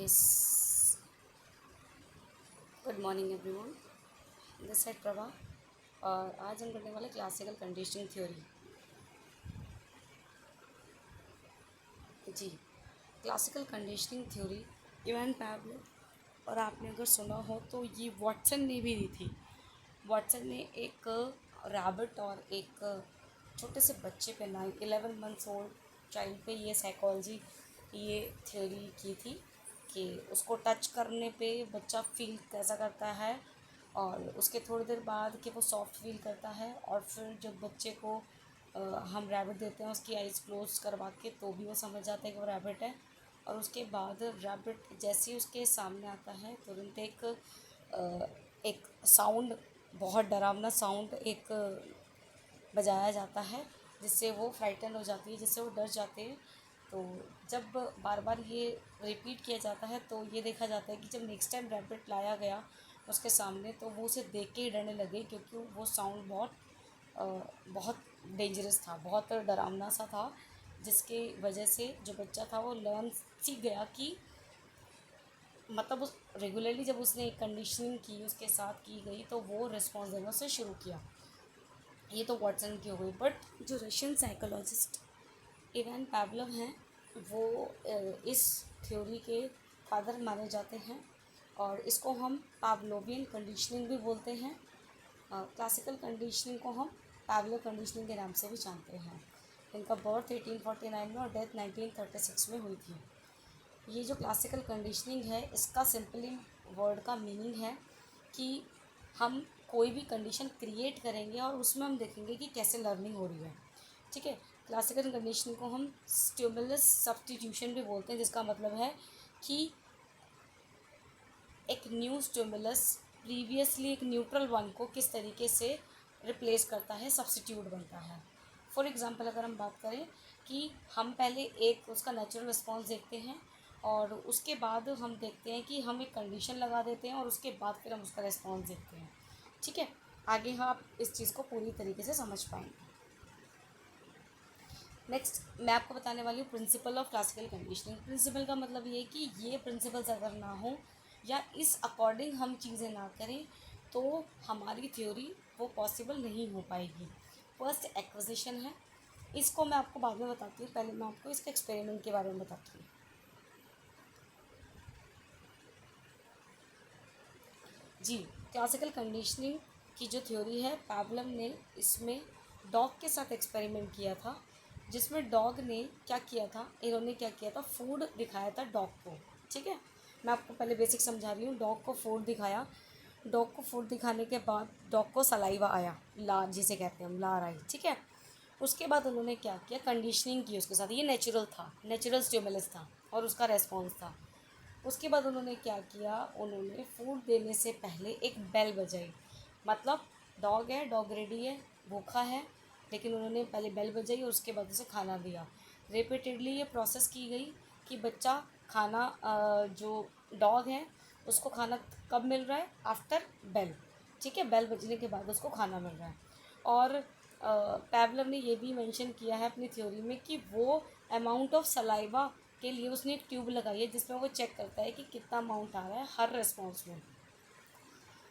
Yes. Good morning everyone, this है प्रभा। और आज हम करने वाले क्लासिकल कंडीशनिंग थ्योरी। जी, classical conditioning theory Ivan Pavlov, और आपने अगर सुना हो तो ये वाटसन ने भी दी थी। वाटसन ने एक रैबिट और एक छोटे से बच्चे पे 11 मंथ्स ओल्ड चाइल्ड पे ये साइकोलॉजी, ये थ्योरी की थी कि उसको टच करने पे बच्चा फील कैसा करता है, और उसके थोड़ी देर बाद कि वो सॉफ्ट फील करता है। और फिर जब बच्चे को हम रैबिट देते हैं उसकी आइज़ क्लोज करवा के, तो भी वो समझ जाता है कि वो रैबिट है। और उसके बाद रैबिट जैसे ही उसके सामने आता है तुरंत एक साउंड, बहुत डरावना साउंड एक बजाया जाता है, जिससे वो फ्राइटन हो जाती है, जिससे वो डर जाते हैं। तो जब बार बार ये रिपीट किया जाता है तो ये देखा जाता है कि जब नेक्स्ट टाइम रैबिट लाया गया उसके सामने, तो वो उसे देख के ही डरने लगे, क्योंकि वो साउंड बहुत डेंजरस था, बहुत डरावना सा था, जिसके वजह से जो बच्चा था वो लर्न सीख गया कि मतलब उस रेगुलरली जब उसने एक कंडीशनिंग की उसके साथ की गई तो वो रिस्पॉन्स देना से शुरू किया। ये तो वाटसन की हो गई। बट जो रशियन साइकोलॉजिस्ट इवान पावलोव हैं, वो इस थ्योरी के फादर माने जाते हैं, और इसको हम पावलोवियन कंडीशनिंग भी बोलते हैं। क्लासिकल कंडीशनिंग को हम पावलोव कंडीशनिंग के नाम से भी जानते हैं। इनका बर्थ 1849 में और डेथ 1936 में हुई थी। ये जो क्लासिकल कंडीशनिंग है, इसका सिंपली वर्ड का मीनिंग है कि हम कोई भी कंडीशन क्रिएट करेंगे और उसमें हम देखेंगे कि कैसे लर्निंग हो रही है। ठीक है। क्लासिकल कंडीशनिंग को हम स्टिमुलस सब्स्टिट्यूशन भी बोलते हैं, जिसका मतलब है कि एक न्यू स्टिमुलस प्रीवियसली एक न्यूट्रल वन को किस तरीके से रिप्लेस करता है, सब्स्टिट्यूट बनता है। फॉर एग्ज़ाम्पल अगर हम बात करें कि हम पहले एक उसका नेचुरल रिस्पॉन्स देखते हैं, और उसके बाद हम देखते हैं कि हम एक कंडीशन लगा देते हैं, और उसके बाद फिर हम उसका रिस्पॉन्स देखते हैं। ठीक है। आगे आप इस चीज़ को पूरी तरीके से समझ पाएंगे। नेक्स्ट मैं आपको बताने वाली हूँ principle of classical conditioning. Principle का मतलब ये है कि ये प्रिंसिपल्स अगर ना हो या इस अकॉर्डिंग हम चीज़ें ना करें तो हमारी थ्योरी वो पॉसिबल नहीं हो पाएगी। फर्स्ट एक्विजिशन है, इसको मैं आपको बाद में बताती हूँ, पहले मैं आपको इसके एक्सपेरिमेंट के बारे में बताती हूँ। जी, क्लासिकल कंडीशनिंग की जो थ्योरी है, पावलव ने इसमें डॉग के साथ एक्सपेरिमेंट किया था, जिसमें डॉग ने क्या किया था, इन्होंने क्या किया था, फूड दिखाया था डॉग को। ठीक है। मैं आपको पहले बेसिक समझा रही हूँ। डॉग को फूड दिखाया, डॉग को फूड दिखाने के बाद डॉग को सलाइवा आया, लार जिसे कहते हैं हम, लार आई। ठीक है। उसके बाद उन्होंने क्या किया, कंडीशनिंग की उसके साथ। ये नेचुरल था, नेचुरल स्टिमुलस था, और उसका रेस्पॉन्स था। उसके बाद उन्होंने क्या किया, उन्होंने फूड देने से पहले एक बेल बजाई। मतलब डॉग है, डॉग रेडी है, भूखा है, लेकिन उन्होंने पहले बेल बजाई और उसके बाद उसे खाना दिया। रिपीटेडली ये प्रोसेस की गई कि बच्चा खाना, जो डॉग है उसको खाना कब मिल रहा है, आफ्टर बेल। ठीक है, बेल बजने के बाद उसको खाना मिल रहा है। और पैवलव ने ये भी मेंशन किया है अपनी थ्योरी में कि वो अमाउंट ऑफ सलाइवा के लिए उसने एक ट्यूब लगाई है, जिसमें वो चेक करता है कि कितना अमाउंट आ रहा है हर रिस्पॉन्स में।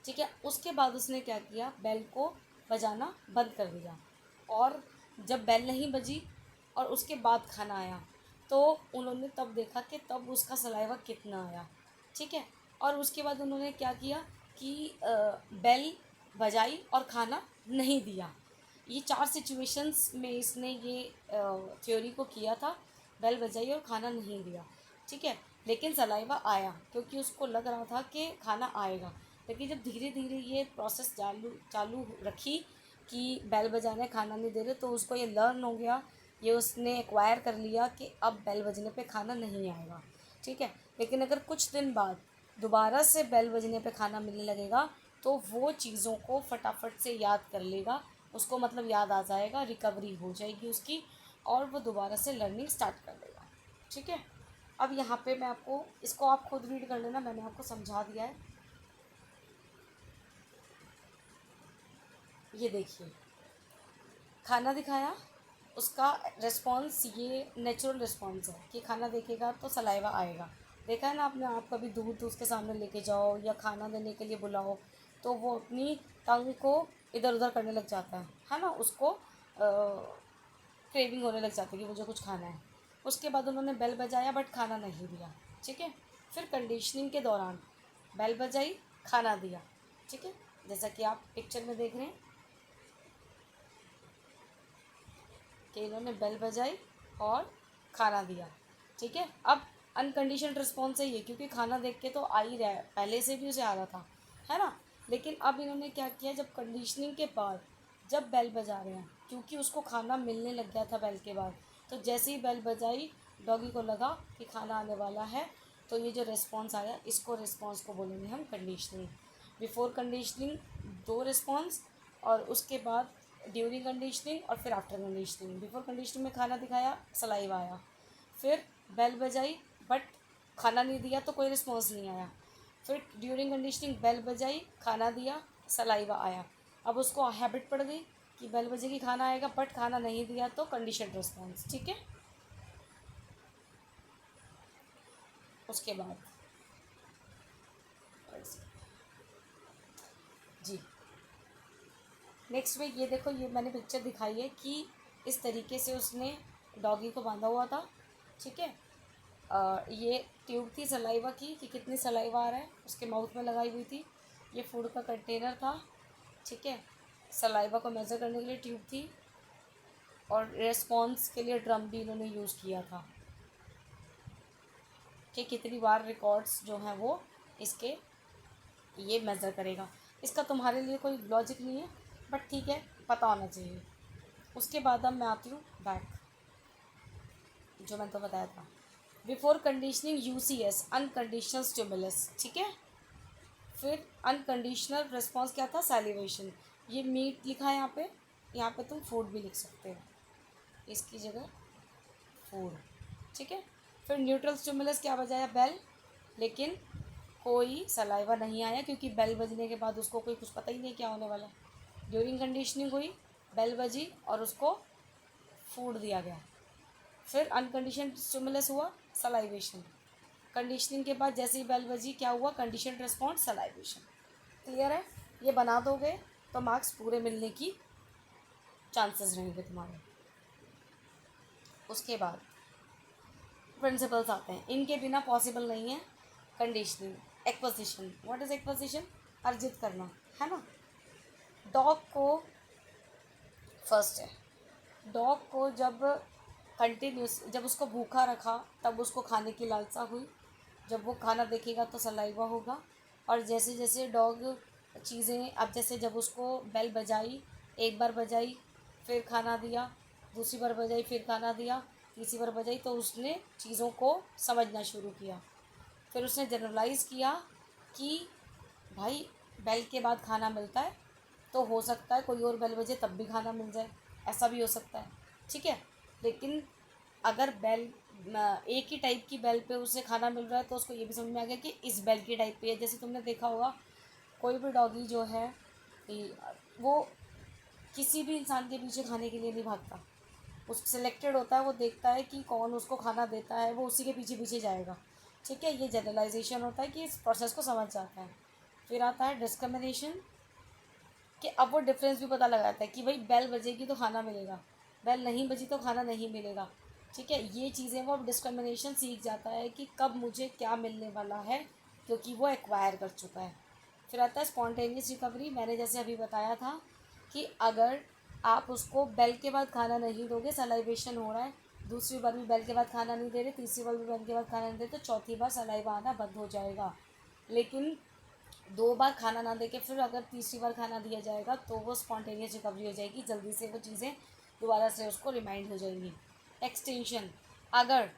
ठीक है। उसके बाद उसने क्या किया, बेल को बजाना बंद कर दिया, और जब बेल नहीं बजी और उसके बाद खाना आया, तो उन्होंने तब देखा कि तब उसका सलाइवा कितना आया। ठीक है। और उसके बाद उन्होंने क्या किया कि बेल बजाई और खाना नहीं दिया। ये 4 सिचुएशंस में इसने ये थ्योरी को किया था, बेल बजाई और खाना नहीं दिया। ठीक है। लेकिन सलाइवा आया, क्योंकि उसको लग रहा था कि खाना आएगा। लेकिन जब धीरे धीरे ये प्रोसेस चालू चालू रखी कि बेल बजाने खाना नहीं दे रहे, तो उसको ये लर्न हो गया, ये उसने एक्वायर कर लिया कि अब बेल बजने पे खाना नहीं आएगा। ठीक है। लेकिन अगर कुछ दिन बाद दोबारा से बेल बजने पे खाना मिलने लगेगा, तो वो चीज़ों को फटाफट से याद कर लेगा, उसको मतलब याद आ जाएगा, रिकवरी हो जाएगी उसकी, और वो दोबारा से लर्निंग स्टार्ट कर देगा। ठीक है। अब यहाँ पे मैं आपको, इसको आप खुद रीड कर लेना, मैंने आपको समझा दिया है। ये देखिए, खाना दिखाया, उसका रिस्पॉन्स ये नेचुरल रिस्पॉन्स है कि खाना देखेगा तो सलाइवा आएगा, देखा है ना आपने, आप कभी दूध उसके सामने लेके जाओ या खाना देने के लिए बुलाओ तो वो अपनी टंग को इधर उधर करने लग जाता है ना, उसको क्रेविंग होने लग जाती है कि मुझे कुछ खाना है। उसके बाद उन्होंने बेल बजाया बट खाना नहीं दिया, ठीक है। फिर कंडीशनिंग के दौरान बेल बजाई, खाना दिया, ठीक है, जैसा कि आप पिक्चर में देख रहे हैं कि इन्होंने बेल बजाई और खाना दिया, ठीक है। अब अनकंडीशनल रिस्पॉन्स है ये, क्योंकि खाना देख के तो आ ही रहा है, पहले से भी उसे आ रहा था, है ना। लेकिन अब इन्होंने क्या किया, जब कंडीशनिंग के बाद जब बेल बजा रहे हैं, क्योंकि उसको खाना मिलने लग गया था बेल के बाद, तो जैसे ही बेल बजाई डॉगी को लगा कि खाना आने वाला है, तो ये जो रिस्पॉन्स आया इसको रिस्पॉन्स को बोलेंगे हम कंडीशनिंग। बिफोर कंडीशनिंग 2 रिस्पॉन्स, और उसके बाद ड्यूरिंग कंडीशनिंग और फिर आफ्टर कंडीशनिंग। बिफोर कंडीशनिंग में खाना दिखाया, सलाइवा आया। फिर बेल बजाई बट खाना नहीं दिया तो कोई रिस्पॉन्स नहीं आया। फिर ड्यूरिंग कंडीशनिंग बेल बजाई, खाना दिया, सलाइवा आया। अब उसको हैबिट पड़ गई कि बेल बजेगी खाना आएगा, बट खाना नहीं दिया तो कंडीशन रिस्पॉन्स, ठीक है। उसके बाद जी नेक्स्ट में ये देखो, ये मैंने पिक्चर दिखाई है कि इस तरीके से उसने डॉगी को बांधा हुआ था, ठीक है। ये ट्यूब थी सलाइवा की कि कितनी सलाइवा आ रहा है, उसके माउथ में लगाई हुई थी। ये फूड का कंटेनर था, ठीक है। सलाइवा को मेज़र करने के लिए ट्यूब थी, और रेस्पॉन्स के लिए ड्रम भी इन्होंने यूज़ किया था कि कितनी बार रिकॉर्ड्स जो हैं वो इसके ये मेज़र करेगा। इसका तुम्हारे लिए कोई लॉजिक नहीं है, बट ठीक है, पता होना चाहिए। उसके बाद अब मैं आती हूँ बैक, जो मैंने तो बताया था। Before conditioning UCS, unconditional stimulus, ठीक है। फिर अनकंडीशनल रिस्पॉन्स क्या था, सैलिवेशन। ये मीट लिखा है यहाँ पे तुम फूड भी लिख सकते हो, इसकी जगह फूड, ठीक है। फिर न्यूट्रल स्टिमुलस क्या बजाया, बेल, लेकिन कोई सलाइवा नहीं आया क्योंकि बेल बजने के बाद उसको कोई कुछ पता ही नहीं क्या होने वाला। ड्यूरिंग कंडीशनिंग हुई, बेल बजी और उसको फूड दिया गया। फिर अनकंडीशन स्टिमुलस हुआ, सलाइवेशन। कंडीशनिंग के बाद जैसे ही बेल बजी क्या हुआ, कंडीशन रिस्पॉन्स, सलाइवेशन। क्लियर है, ये बना दोगे तो मार्क्स पूरे मिलने की चांसेस रहेंगे तुम्हारे। उसके बाद प्रिंसिपल्स आते हैं, इनके बिना पॉसिबल नहीं है conditioning. Acquisition, what is acquisition, अर्जित करना, है ना। डॉग को फर्स्ट है, डॉग को जब कंटिन्यूस, जब उसको भूखा रखा तब उसको खाने की लालसा हुई, जब वो खाना देखेगा तो सलाइवा होगा। और जैसे जैसे डॉग चीज़ें, अब जैसे जब उसको बेल बजाई, एक बार बजाई फिर खाना दिया, दूसरी बार बजाई फिर खाना दिया, तीसरी बार बजाई, तो उसने चीज़ों को समझना शुरू किया। फिर उसने जनरलाइज़ किया कि भाई बेल के बाद खाना मिलता है, तो हो सकता है कोई और बेल बजे तब भी खाना मिल जाए, ऐसा भी हो सकता है, ठीक है। लेकिन अगर बेल एक ही टाइप की बेल पे उसे खाना मिल रहा है तो उसको ये भी समझ में आ गया कि इस बेल की टाइप पे है। जैसे तुमने देखा होगा कोई भी डॉगी जो है वो किसी भी इंसान के पीछे खाने के लिए नहीं भागता, उस सिलेक्टेड होता है, वो देखता है कि कौन उसको खाना देता है, वो उसी के पीछे पीछे जाएगा, ठीक है। ये जनरलाइजेशन होता है कि इस प्रोसेस को समझ जाता है। फिर आता है डिस्क्रिमिनेशन, कि अब वो डिफरेंस भी पता लगाता है कि भाई बेल बजेगी तो खाना मिलेगा, बेल नहीं बजी तो खाना नहीं मिलेगा, ठीक है। ये चीज़ें वो अब डिस्क्रिमिनेशन सीख जाता है कि कब मुझे क्या मिलने वाला है, क्योंकि वो एक्वायर कर चुका है। फिर आता है स्पॉन्टेनियस रिकवरी, मैंने जैसे अभी बताया था कि अगर आप उसको बेल के बाद खाना नहीं दोगे, सलाइवेशन हो रहा है, दूसरी बार भी बेल के बाद खाना नहीं दे रहे, तीसरी बार भी बेल के बाद खाना नहीं दे, तो चौथी बार सलाइवा आना बंद हो जाएगा। लेकिन 2 बार खाना ना दे के फिर अगर तीसरी बार खाना दिया जाएगा तो वो स्पॉन्टेनियस रिकवरी हो जाएगी, जल्दी से वो चीज़ें दोबारा से उसको रिमाइंड हो जाएंगी। एक्सटेंशन, अगर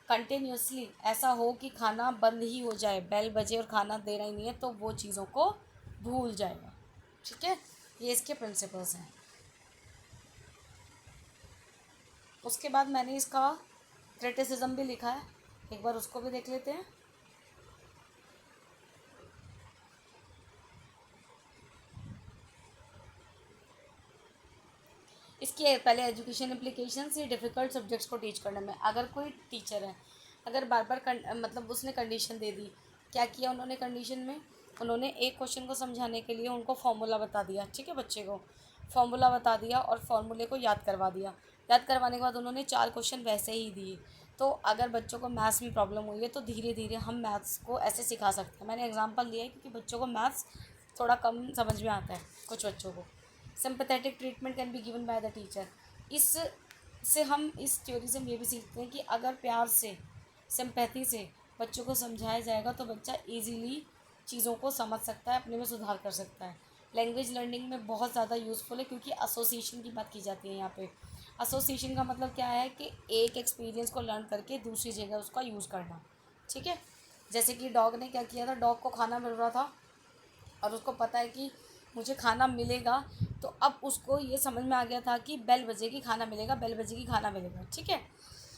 कंटिन्यूसली ऐसा हो कि खाना बंद ही हो जाए, बेल बजे और खाना देना ही नहीं है, तो वो चीज़ों को भूल जाएगा, ठीक है। ये इसके प्रिंसिपल्स हैं। उसके बाद मैंने इसका क्रिटिसिज्म भी लिखा है, एक बार उसको भी देख लेते हैं। इसकी पहले एजुकेशन एप्लीकेशन, ये डिफ़िकल्ट सब्जेक्ट्स को टीच करने में, अगर कोई टीचर है अगर बार बार मतलब उसने कंडीशन दे दी, क्या किया उन्होंने कंडीशन में, उन्होंने एक क्वेश्चन को समझाने के लिए उनको फॉर्मूला बता दिया, ठीक है, बच्चे को फॉर्मूला बता दिया और फॉर्मूले को याद करवा दिया। याद करवाने के बाद उन्होंने 4 क्वेश्चन वैसे ही दिए। तो अगर बच्चों को मैथ्स में प्रॉब्लम हुई है तो धीरे धीरे हम मैथ्स को ऐसे सिखा सकते हैं। मैंने एग्जांपल लिया है क्योंकि बच्चों को मैथ्स थोड़ा कम समझ में आता है कुछ बच्चों को। Sympathetic treatment can be given by the teacher. इस से हम इस थ्योरी से हम ये भी सीखते हैं कि अगर प्यार से, सिंपैथी से बच्चों को समझाया जाएगा तो बच्चा इजीली चीज़ों को समझ सकता है, अपने में सुधार कर सकता है। लैंग्वेज लर्निंग में बहुत ज़्यादा यूज़फुल है क्योंकि एसोसिएशन की बात की जाती है यहाँ पे। एसोसिएशन का मतलब क्या है कि एक एक्सपीरियंस को लर्न करके दूसरी जगह उसका यूज़ करना, ठीक है। जैसे कि डॉग ने क्या किया था, डॉग को खाना मिल रहा था और उसको पता है कि मुझे खाना मिलेगा, तो अब उसको ये समझ में आ गया था कि बेल बजेगी खाना मिलेगा, बेल बजेगी खाना मिलेगा, ठीक है।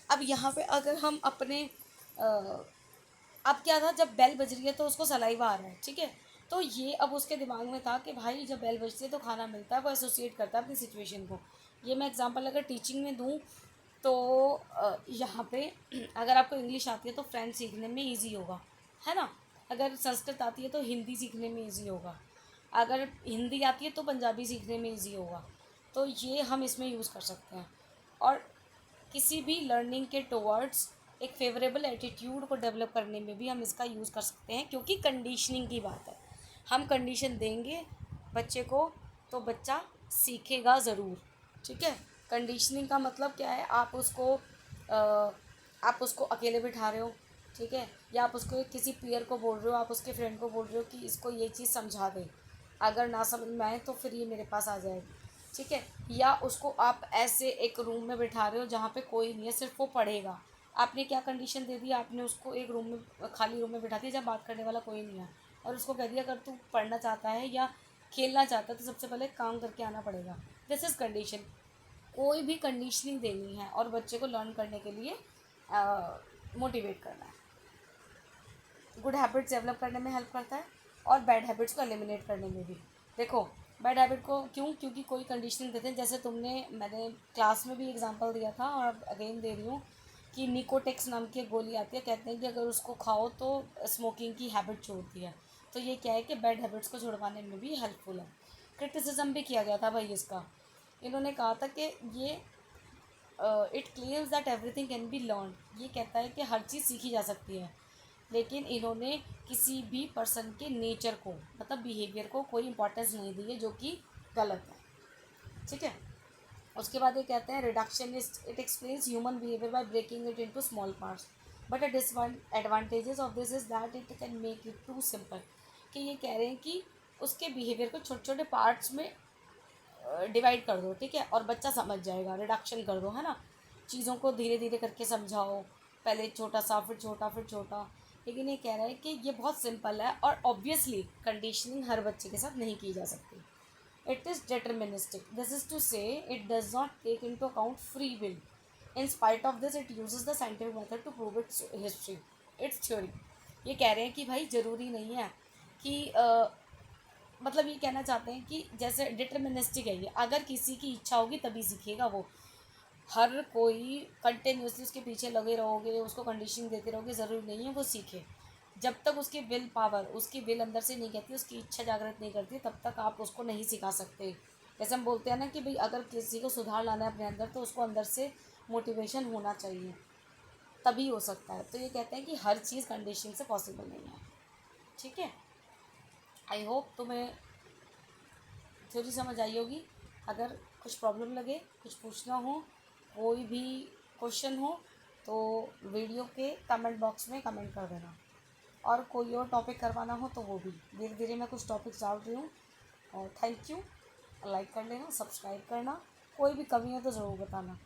अब यहाँ पे अगर हम अपने अब क्या था, जब बेल बज रही है तो उसको सलाइवा आ रहा है, ठीक है। तो ये अब उसके दिमाग में था कि भाई जब बेल बजती है तो खाना मिलता है, वो एसोसिएट करता है अपनी सिचुएशन को। ये मैं एग्जांपल अगर टीचिंग में दूँ तो यहाँ पे अगर आपको इंग्लिश आती है तो फ्रेंच सीखने में इजी होगा, है ना। अगर संस्कृत आती है तो हिंदी सीखने में इजी होगा, अगर हिंदी आती है तो पंजाबी सीखने में इजी होगा। तो ये हम इसमें यूज़ कर सकते हैं। और किसी भी लर्निंग के टुवर्ड्स एक फेवरेबल एटीट्यूड को डेवलप करने में भी हम इसका यूज़ कर सकते हैं क्योंकि कंडीशनिंग की बात है। हम कंडीशन देंगे बच्चे को तो बच्चा सीखेगा ज़रूर, ठीक है। कंडीशनिंग का मतलब क्या है, आप उसको अकेले बिठा रहे हो, ठीक है, या आप उसको किसी पीयर को बोल रहे हो, आप उसके फ्रेंड को बोल रहे हो कि इसको ये चीज़ समझा दे, अगर ना समझ में आए तो फिर ये मेरे पास आ जाएगी, ठीक है। या उसको आप ऐसे एक रूम में बिठा रहे हो जहाँ पे कोई नहीं है, सिर्फ वो पढ़ेगा। आपने क्या कंडीशन दे दी, आपने उसको एक रूम में, खाली रूम में बिठा दिया जहाँ बात करने वाला कोई नहीं है, और उसको कह दिया अगर तू पढ़ना चाहता है या खेलना चाहता है तो सबसे पहले काम करके आना पड़ेगा। This is condition. कोई भी कंडीशनिंग देनी है और बच्चे को लर्न करने के लिए मोटिवेट करना है। गुड हैबिट्स डेवलप करने में हेल्प करता है और बैड हैबिट्स को एलिमिनेट करने में भी। देखो, बैड हैबिट को क्योंकि कोई कंडीशनिंग देते हैं, जैसे मैंने क्लास में भी एग्जांपल दिया था और अब अगेन दे रही हूँ कि निकोटेक्स नाम की एक गोली आती है, कहते हैं कि अगर उसको खाओ तो स्मोकिंग की हैबिट छोड़ती है। तो ये क्या है कि बैड हैबिट्स को छुड़वाने में भी हेल्पफुल है। क्रिटिसिज्म भी किया गया था भाई इसका। इन्होंने कहा था कि ये it claims that everything can be learn. ये कहता है कि हर चीज़ सीखी जा सकती है, लेकिन इन्होंने किसी भी पर्सन के नेचर को, मतलब बिहेवियर को कोई इंपॉर्टेंस नहीं दी है, जो कि गलत है, ठीक है। उसके बाद ये कहते हैं reductionist, it explains human behaviour by breaking it into small parts, but a disadvantages of this is that it can make it too simple. कि ये कह रहे हैं कि उसके बिहेवियर को छोटे छोटे पार्ट्स में डिवाइड कर दो, ठीक है, और बच्चा समझ जाएगा। रिडक्शन कर दो, है ना, चीज़ों को धीरे धीरे करके समझाओ, पहले छोटा सा फिर छोटा फिर छोटा। लेकिन ये कह रहा है कि ये बहुत सिंपल है और ऑब्वियसली कंडीशनिंग हर बच्चे के साथ नहीं की जा सकती। It is deterministic, this is to say it does not take into account free will. In spite of this it uses the scientific method to prove its history, its theory. ये कह रहे हैं कि भाई ज़रूरी नहीं है कि मतलब ये कहना चाहते हैं कि जैसे डिटर्मिनिस्टिक है ये, अगर किसी की इच्छा होगी तभी सीखेगा वो। हर कोई कंटिन्यूसली उसके पीछे लगे रहोगे, उसको कंडीशनिंग देते रहोगे, ज़रूरी नहीं है वो सीखे। जब तक उसकी विल पावर, उसकी विल अंदर से नहीं कहती, उसकी इच्छा जागृत नहीं करती, तब तक आप उसको नहीं सिखा सकते। जैसे हम बोलते हैं ना कि भाई अगर किसी को सुधार लाना है अपने अंदर तो उसको अंदर से मोटिवेशन होना चाहिए, तभी हो सकता है। तो ये कहते हैं कि हर चीज़ कंडीशनिंग से पॉसिबल नहीं है, ठीक है। आई होप तुम्हें थ्योरी समझ आई होगी। अगर कुछ प्रॉब्लम लगे, कुछ पूछना हो, कोई भी क्वेश्चन हो तो वीडियो के कमेंट बॉक्स में कमेंट कर देना, और कोई और टॉपिक करवाना हो तो वो भी। धीरे धीरे मैं कुछ टॉपिक्स डाल रही हूँ। और थैंक यू, लाइक कर लेना, सब्सक्राइब करना, कोई भी कमी हो तो ज़रूर बताना।